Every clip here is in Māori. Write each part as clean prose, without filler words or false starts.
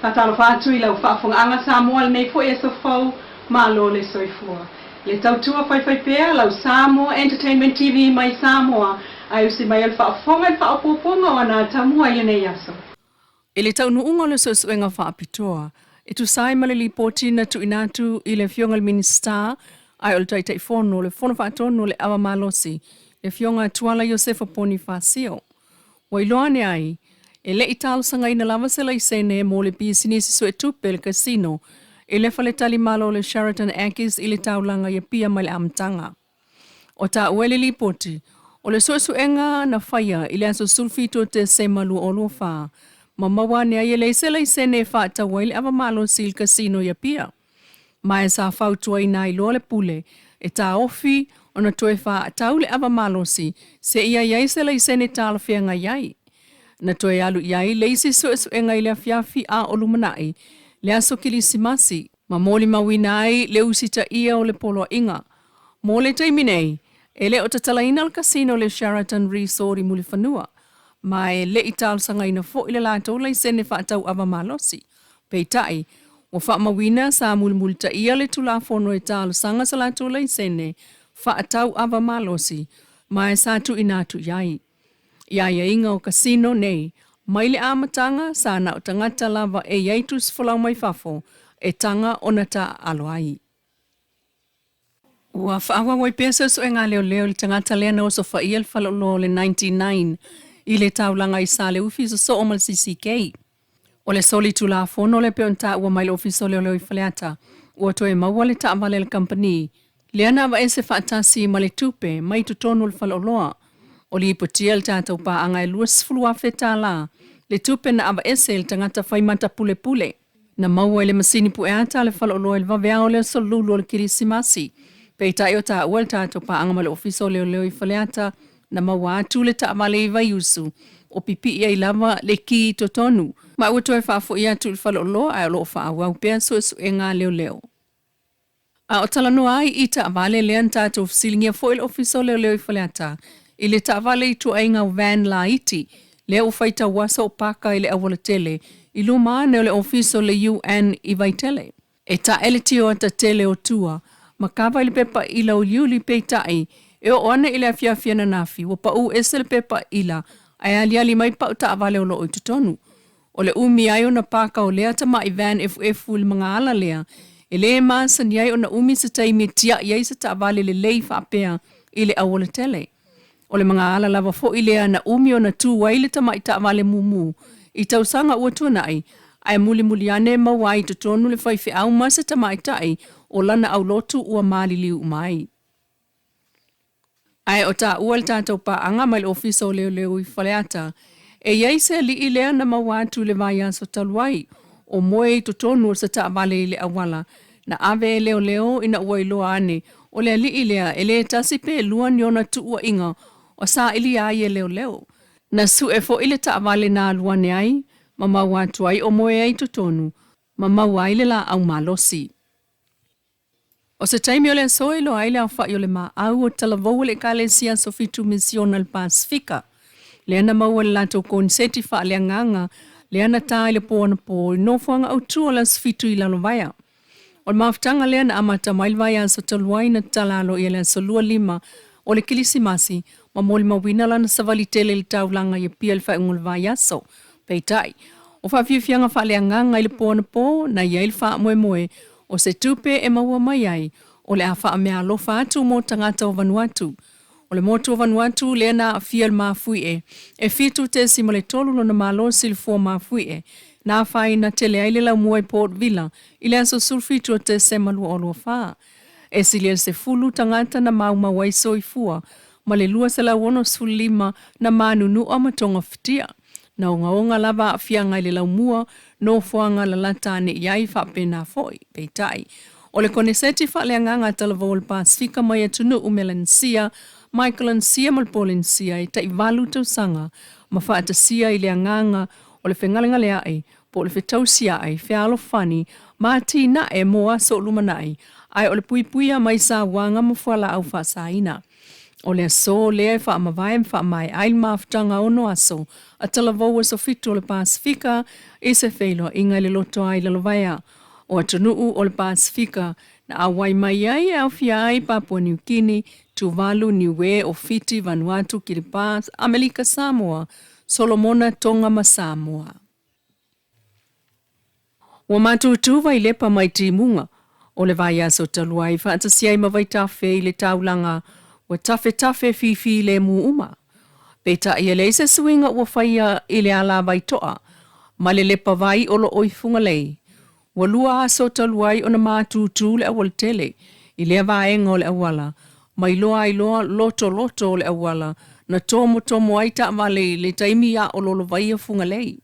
Fatalo fatu ila ufafonga anga Samoa nei fo e so fau malo le soifua. Le tautua fai pea lau Samoa Entertainment TV mai Samoa ai usi mai alfa afonga alfa apoponga wana tamua ile nei yaso. Ele tau nuunga le sosuenga wha apitoa. E tu sai malili poti na tu inatu ile fionga minister ai ol tai fono le fono whaatono le awa malosi le fionga tuala Josefa Bonifacio. Wailoane ai, e le italo sanga ina lava sela isene mo le bisinisi so e tupe le casino e le fale tali malo le Sheraton Akis ile taulanga ya pia mai le amtanga. O ta uele li poti, o le sosuenga na faya ile aso sulfito te se malu olofa. Mamawane ai le sela isene fa ta waile ava malo sil casino ya pia. Mai sa fautua ina ilo le pule, e ta ofi ona toe fa taule ava malo si se ia iai sela isene tala fianga iai. Na toe alu iai leisi sosuenga ile afiafi a olumanai, le aso kilisimasi, ma moli mawina ai le usita ia o le polo inga. Mole taiminei, ele o tatalaina al casino le Sheraton Resort i Mulifanua. Ma e le ital sanga ina fo ile lato la isene whaatau ava malosi. Peitai, o wha mawina sa mulmulta ia le tula fono e talo sanga sa lato la isene whaatau ava malosi. Ma e satu inatu iai. Ia inga o casino nei, mai le amatanga sa na o tangata lava e iaitu sifolau mai fafo, e tanga onata aloai. Ua whaawa wai pesa so e ngā leo le tangata lea na oso whaia le whalolo le 99, i le taulanga i sa le ufi so omal CCK. O le soli tu la fono le peonta ua mai le ofiso leo i whaleata, ua toe maua le taavale le company. Lea na wa ese whaatasi ma le tupe, mai tutonu le whaloloa. O li ipotia le tātou pa anga e luas fulua whetā la, le tupe na ava ese le tangata whaimata pule pule. Na maua le masini pu e ata le whaloloa le vaveao le solulu le kirisimasi. Peita o ta ua le tātou pa anga ma le ofiso leo i whaleata, na maua atu le taavale i vaiusu, o pipi ia i lava le ki totonu. Ma ua toe whaafo ia tu le whaloloa ai o loo whaawau pia so e ngā leo. A o talano ai i taavale lean tātou fisilingia fo il ofiso leo i whaleata, i le taavale i tu ainga van la iti, le o whaita wasa o paka i le awala tele, i luma ne o le ofiso le UN i vaitele. E ta eliti o ata tele o tua, makawa i le pepa ila o liuli peitai, e o ana i le afiafia na nafi, wa pa u ese le pepa ila, ai aliali mai pa o taavale o loo i tutonu. O le umi ai o na paka o lea tama i van FF le mga ala lea, e le maasan iai o na umi sa taimi tia iai sa taavale le lei whaapea i le awala tele. O le mga ala lava fo i lea na umi o na tu waile tama i taavale mumu, i tausanga ua tuanai, ai muli ane mawai tutonu le whaife au masa tama i tai o lana au lotu ua maali liu mai. Ai o ta ua le tātou pa anga mai le ofiso leo i whaleata, e iei se li i lea na mawatu le vai aso taluai, o moe i tutonu sa taavale i le awala, na ave leo ina ua iloa ane, o lea li i lea e le tasi pe lua niona tu ua inga, o sa ili ai e leo. Na su e fo ile taavale na aluane ai, ma mawatu ai o moe ai tutonu, ma mawai le la au malosi. O se taimi o le soilo ai le awha i o le maa au o talavou le kalesia sofitu misional Pasifika. Le ana maua le lato konseti wha le anganga, le ana tai le poana po, no fuanga au tua la sofitu i lalovaya. O le maftanga le ana amata mailvaya so taluai na talalo i le solua lima o le kilisimasi, ma moli mawina lana savalitele le taulanga i pia le whaingul vaya so. Peitai, o whawhiwhianga wha le anganga i le poana po, na iai le wha moe, o se tupe e maua mai ai, o le a wha mea alofa atu mo tangata o Vanuatu. O le motu o Vanuatu le na fia le mafui e fitu te sima le tolu no na malo silfua mafui na whai na tele aile la mua i Port Villa, i le aso sulfitu o te semalu o lua wha. E silia se fulu tangata na mauma waiso i fua, ma le lua se la wono sulima na manunu o matonga fitia. Na onga lava fianga ile la mua, no fuanga la latane iai whapena foi, peitai. O le koneseti wha le anganga talavo o Pasifika mai atunu umelansia, Michael Nsia Malpole Nsia i tai walu tau sanga, ma whaata sia i le anganga o le whengalinga lea ai, po le whetau sia ai, whialo whani, ma tina e moa so lumanai, ai o le puipuia mai sa wanga ma whala au whasaina. O le so le fa mavai fa mai ai maftanga ono aso a talavou so fitu o le Pasifika e se feilo inga le loto ai le lovaia o atunuu o le Pasifika na awai mai ai au fia ai Papua New Guinea, Tuvalu, Niue o Fiti, Vanuatu, Kiribati, Amerika Samoa, Solomona, Tonga ma Samoa. Wa matutu vai lepa mai timunga o le vai aso taluai fa atasiai ma vai tafe i le taulanga wa tafe fifi le muuma. Peta ia leise swinga wa faia i le ala vai toa, ma le lepa vai o lo oifunga lei. Wa lua aso taluai o na matutu le awal tele, i le vaenga o le awala, ma iloa loto o le awala, na tomo ai ta vale le taimi ya o lo vai a funga lei.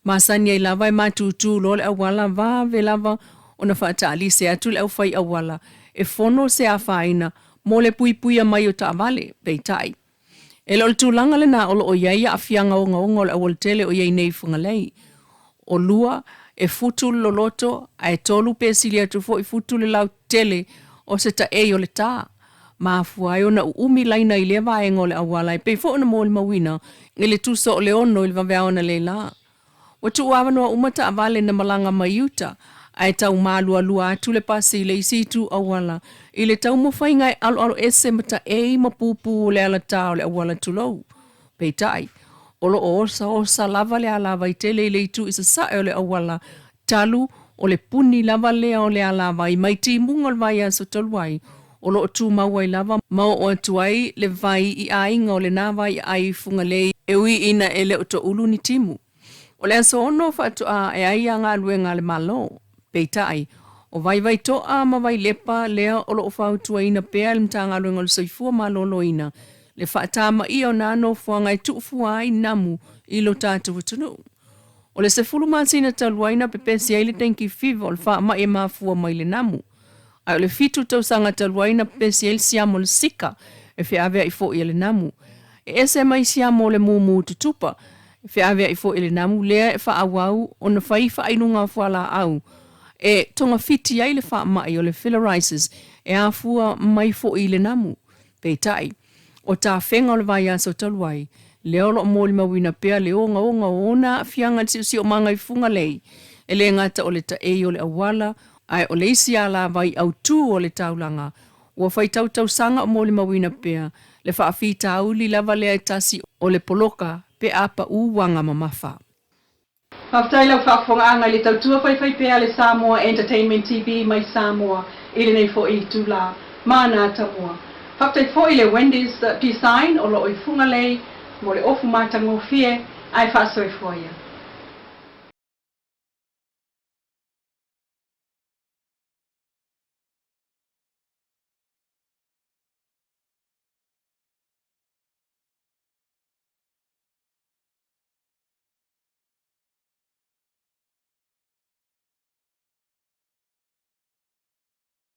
Masani ai lava matutu lo le awala va ve lava o na faatali se atu le au fai awala, e fono se a faina, mo le pui a mai o ta vale, peitai. E lo tūlanga le na o lo o iaia a fianga o ngaonga le awal tele o iai nei funga lei. O lua, e futu lo loto, a e tolu pesili atu fo i futu le lau tele o se ta e o le ta. Maafuai o na umi laina i le vaenga o le awala, e pei fo na mo le mawina, i le tuso o le ono i le vavea ona le la. Watu wawanoa umata avale na malanga mayuta, ai tau malua lua atu le pasi le isitu awala, i le tau mawhainga alo ese mata ei mapupu le ala tau le awala tulou. Peitai, olo osa lava le alava i tele le itu isa sae o le awala, talu o le puni lava lea o le alava i maiti munga o vai aso toluai, olo o tu mawai lava mau o atuai le vai i ainga o le nawa i ai funga le ewi ina ele o to ulu ni timu. O le aso ono fatua e ai anga luenga le malo, peitai, o vai toa ma vai lepa lea o lo fautua ina pea le mtanga luenga le soifua malolo ina, le fatama i o nano fuanga i tuufua i namu i lo tatu watunu. O le sefulu masina taluaina pepesi ai le tenki fiva o le faa ma e mafua mai le namu. Ai o le fitu tau sanga taluaina pepesi ai le siamo le sika e fe avea i fo i le namu. E ese mai siamo le mumu tutupa, fe avea i fo i le namu lea e faa awau o na faifa ainunga fuala au. E tonga fiti ai le faa mai o le filler-rises e afua mai fo i le namu. Peitai, o ta whenga o le vai aso taluai, leo lo mōli mawina pea leo onga ona fianga si o manga i funga lei. E le ngata o le ta e o le awala, ai o le isi ala vai au tu o le taulanga. Ua fai tau sanga o mōli mawina pea, le faa fita au li lava lea tasi o le poloka pe apa uwanga mamafa. Haftai lau whaafonga le tautua whai pea le Samoa Entertainment TV mai Samoa, ili nei fo i tula, mana tamua. Haftai fo i le Wendy's design o lo i funga lei, mo le ofu matango fie, ai whaasoi fo ia.